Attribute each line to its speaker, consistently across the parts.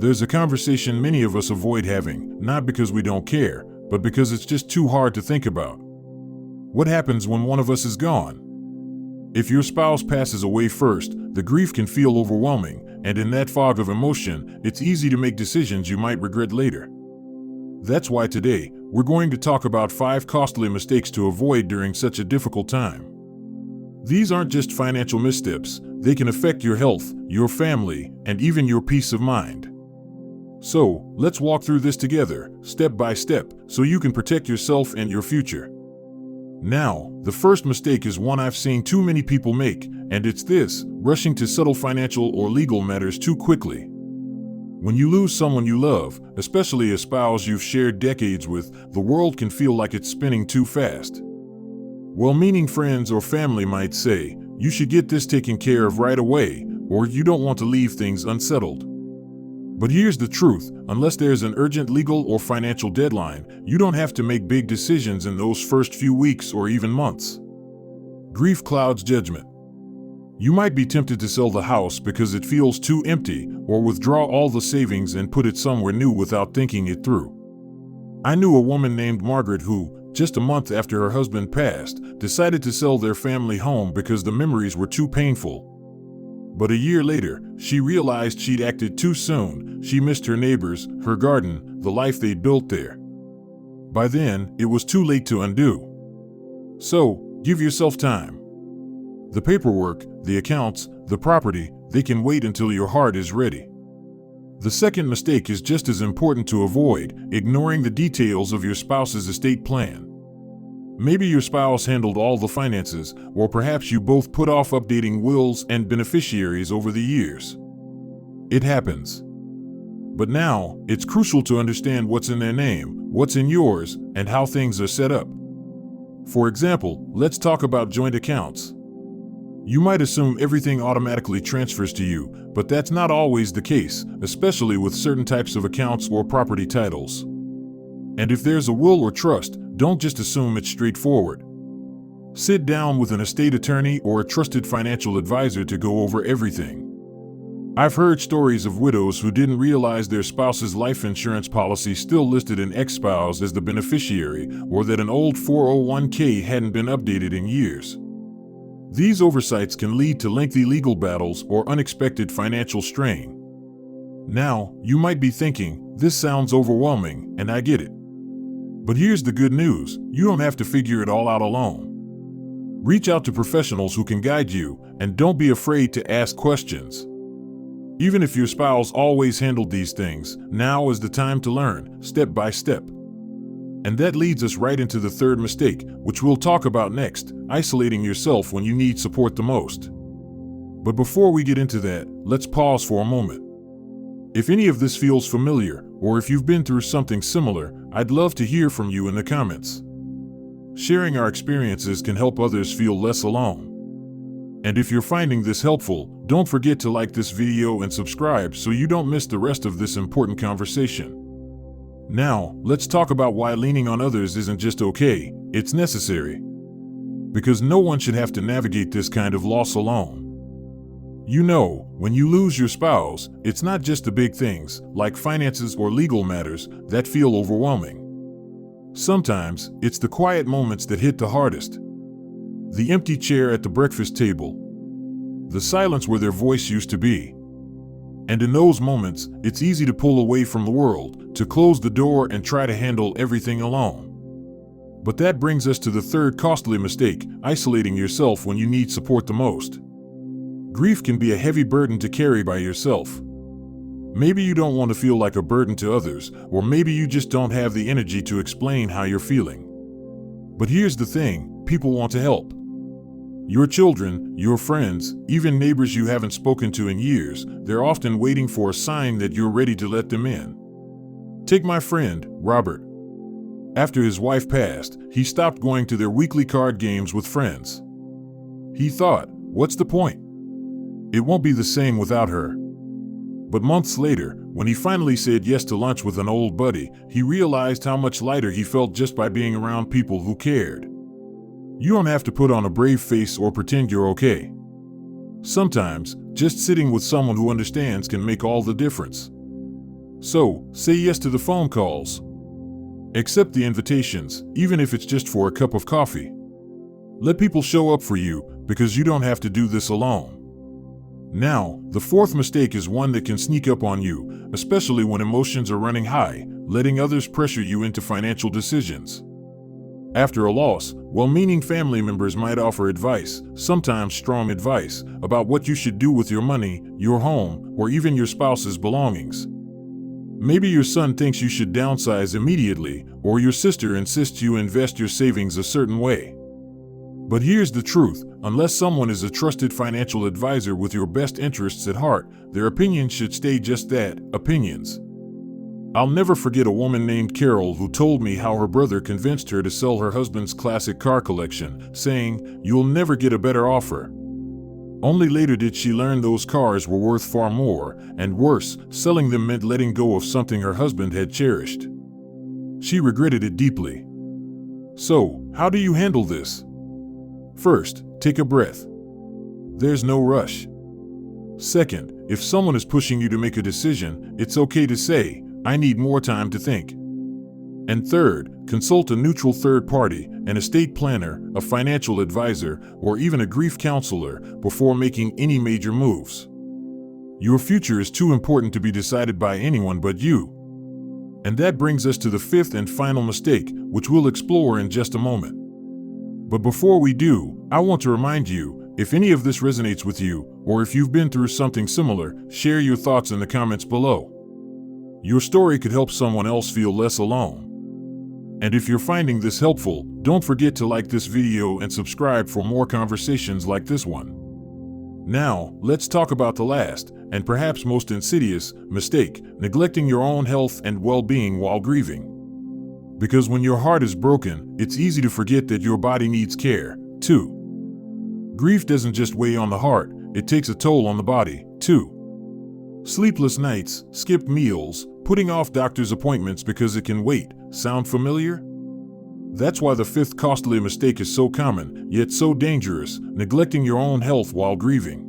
Speaker 1: There's a conversation many of us avoid having, not because we don't care, but because it's just too hard to think about. What happens when one of us is gone? If your spouse passes away first, the grief can feel overwhelming, and in that fog of emotion, it's easy to make decisions you might regret later. That's why today, we're going to talk about 5 costly mistakes to avoid during such a difficult time. These aren't just financial missteps, they can affect your health, your family, and even your peace of mind. So, let's walk through this together, step by step, so you can protect yourself and your future. Now, the first mistake is one I've seen too many people make, and it's this: rushing to settle financial or legal matters too quickly. When you lose someone you love, especially a spouse you've shared decades with, the world can feel like it's spinning too fast. Well-meaning friends or family might say, "You should get this taken care of right away," or "You don't want to leave things unsettled." But here's the truth: unless there's an urgent legal or financial deadline, you don't have to make big decisions in those first few weeks or even months. Grief clouds judgment. You might be tempted to sell the house because it feels too empty, or withdraw all the savings and put it somewhere new without thinking it through. I knew a woman named Margaret who, just a month after her husband passed, decided to sell their family home because the memories were too painful. But a year later, she realized she'd acted too soon. She missed her neighbors, her garden, the life they'd built there. By then, it was too late to undo. So, give yourself time. The paperwork, the accounts, the property, they can wait until your heart is ready. The second mistake is just as important to avoid: ignoring the details of your spouse's estate plan. Maybe your spouse handled all the finances, or perhaps you both put off updating wills and beneficiaries over the years. It happens. But now, it's crucial to understand what's in their name, what's in yours, and how things are set up. For example, let's talk about joint accounts. You might assume everything automatically transfers to you, but that's not always the case, especially with certain types of accounts or property titles. And if there's a will or trust, don't just assume it's straightforward. Sit down with an estate attorney or a trusted financial advisor to go over everything. I've heard stories of widows who didn't realize their spouse's life insurance policy still listed an ex-spouse as the beneficiary, or that an old 401k hadn't been updated in years. These oversights can lead to lengthy legal battles or unexpected financial strain. Now, you might be thinking, "This sounds overwhelming," and I get it. But here's the good news: you don't have to figure it all out alone. Reach out to professionals who can guide you, and don't be afraid to ask questions. Even if your spouse always handled these things, now is the time to learn, step by step. And that leads us right into the third mistake, which we'll talk about next: isolating yourself when you need support the most. But before we get into that, let's pause for a moment. If any of this feels familiar, or if you've been through something similar, I'd love to hear from you in the comments. Sharing our experiences can help others feel less alone. And if you're finding this helpful, don't forget to like this video and subscribe so you don't miss the rest of this important conversation. Now, let's talk about why leaning on others isn't just okay, it's necessary. Because no one should have to navigate this kind of loss alone. When you lose your spouse, it's not just the big things, like finances or legal matters, that feel overwhelming. Sometimes, it's the quiet moments that hit the hardest. The empty chair at the breakfast table. The silence where their voice used to be. And in those moments, it's easy to pull away from the world, to close the door and try to handle everything alone. But that brings us to the third costly mistake: isolating yourself when you need support the most. Grief can be a heavy burden to carry by yourself. Maybe you don't want to feel like a burden to others, or maybe you just don't have the energy to explain how you're feeling. But here's the thing: people want to help. Your children, your friends, even neighbors you haven't spoken to in years, they're often waiting for a sign that you're ready to let them in. Take my friend, Robert. After his wife passed, he stopped going to their weekly card games with friends. He thought, "What's the point? It won't be the same without her." But months later, when he finally said yes to lunch with an old buddy, he realized how much lighter he felt just by being around people who cared. You don't have to put on a brave face or pretend you're okay. Sometimes, Just sitting with someone who understands can make all the difference. So, say yes to the phone calls. Accept the invitations, even if it's just for a cup of coffee. Let people show up for you, because you don't have to do this alone. Now, the fourth mistake is one that can sneak up on you, especially when emotions are running high, letting others pressure you into financial decisions. After a loss, well-meaning family members might offer advice, sometimes strong advice, about what you should do with your money, your home, or even your spouse's belongings. Maybe your son thinks you should downsize immediately, or your sister insists you invest your savings a certain way. But here's the truth: unless someone is a trusted financial advisor with your best interests at heart, their opinions should stay just that, opinions. I'll never forget a woman named Carol who told me how her brother convinced her to sell her husband's classic car collection, saying, "You'll never get a better offer." Only later did she learn those cars were worth far more, and worse, selling them meant letting go of something her husband had cherished. She regretted it deeply. So, how do you handle this? First, take a breath. There's no rush. Second, if someone is pushing you to make a decision, it's okay to say, "I need more time to think." And third, consult a neutral third party, an estate planner, a financial advisor, or even a grief counselor before making any major moves. Your future is too important to be decided by anyone but you. And that brings us to the fifth and final mistake, which we'll explore in just a moment. But before we do, I want to remind you, if any of this resonates with you, or if you've been through something similar, share your thoughts in the comments below. Your story could help someone else feel less alone. And if you're finding this helpful, don't forget to like this video and subscribe for more conversations like this one. Now, let's talk about the last, and perhaps most insidious, mistake: neglecting your own health and well-being while grieving. Because when your heart is broken, it's easy to forget that your body needs care, too. Grief doesn't just weigh on the heart, it takes a toll on the body, too. Sleepless nights, skipped meals, putting off doctor's appointments because it can wait. Sound familiar? That's why the fifth costly mistake is so common, yet so dangerous: neglecting your own health while grieving.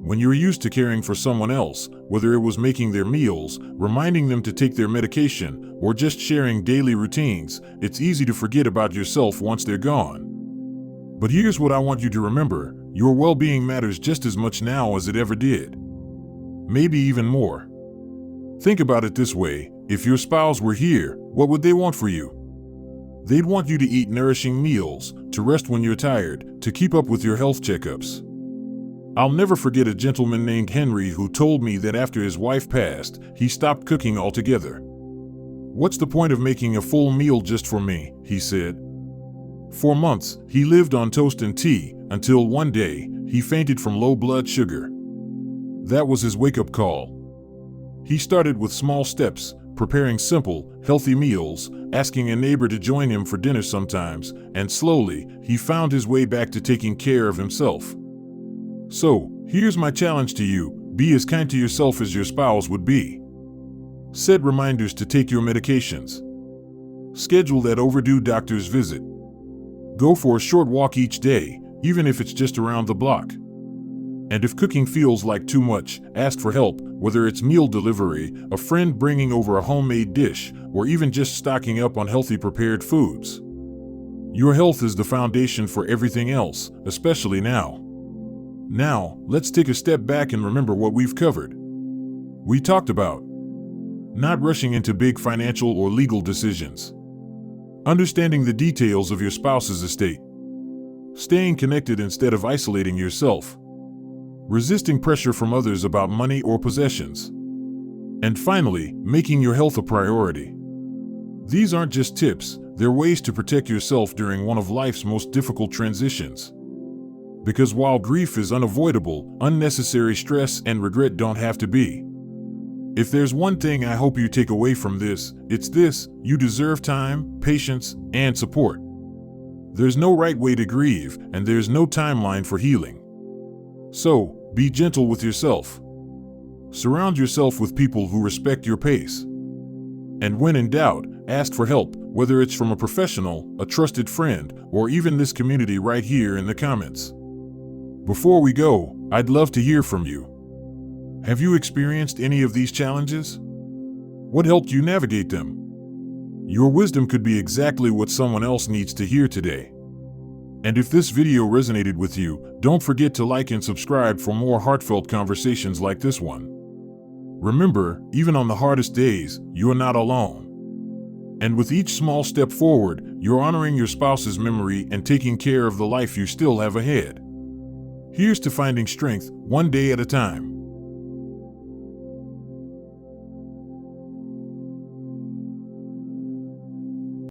Speaker 1: When you're used to caring for someone else, whether it was making their meals, reminding them to take their medication, or just sharing daily routines, it's easy to forget about yourself once they're gone. But here's what I want you to remember: your well-being matters just as much now as it ever did. Maybe even more. Think about it this way: if your spouse were here, what would they want for you? They'd want you to eat nourishing meals, to rest when you're tired, to keep up with your health checkups. I'll never forget a gentleman named Henry who told me that after his wife passed, he stopped cooking altogether. "What's the point of making a full meal just for me?" he said. For months, he lived on toast and tea, until one day, he fainted from low blood sugar. That was his wake-up call. He started with small steps, preparing simple, healthy meals, asking a neighbor to join him for dinner sometimes, and slowly, he found his way back to taking care of himself. So, here's my challenge to you: be as kind to yourself as your spouse would be. Set reminders to take your medications. Schedule that overdue doctor's visit. Go for a short walk each day, even if it's just around the block. And if cooking feels like too much, ask for help, whether it's meal delivery, a friend bringing over a homemade dish, or even just stocking up on healthy prepared foods. Your health is the foundation for everything else, especially now. Now, let's take a step back and remember what we've covered. We talked about not rushing into big financial or legal decisions, understanding the details of your spouse's estate, staying connected instead of isolating yourself, resisting pressure from others about money or possessions, and finally, making your health a priority. These aren't just tips, they're ways to protect yourself during one of life's most difficult transitions. Because while grief is unavoidable, unnecessary stress and regret don't have to be. If there's one thing I hope you take away from this, it's this: you deserve time, patience, and support. There's no right way to grieve, and there's no timeline for healing. So, be gentle with yourself. Surround yourself with people who respect your pace. And when in doubt, ask for help, whether it's from a professional, a trusted friend, or even this community right here in the comments. Before we go, I'd love to hear from you. Have you experienced any of these challenges? What helped you navigate them? Your wisdom could be exactly what someone else needs to hear today. And if this video resonated with you, don't forget to like and subscribe for more heartfelt conversations like this one. Remember, even on the hardest days, you are not alone. And with each small step forward, you're honoring your spouse's memory and taking care of the life you still have ahead. Here's to finding strength, one day at a time.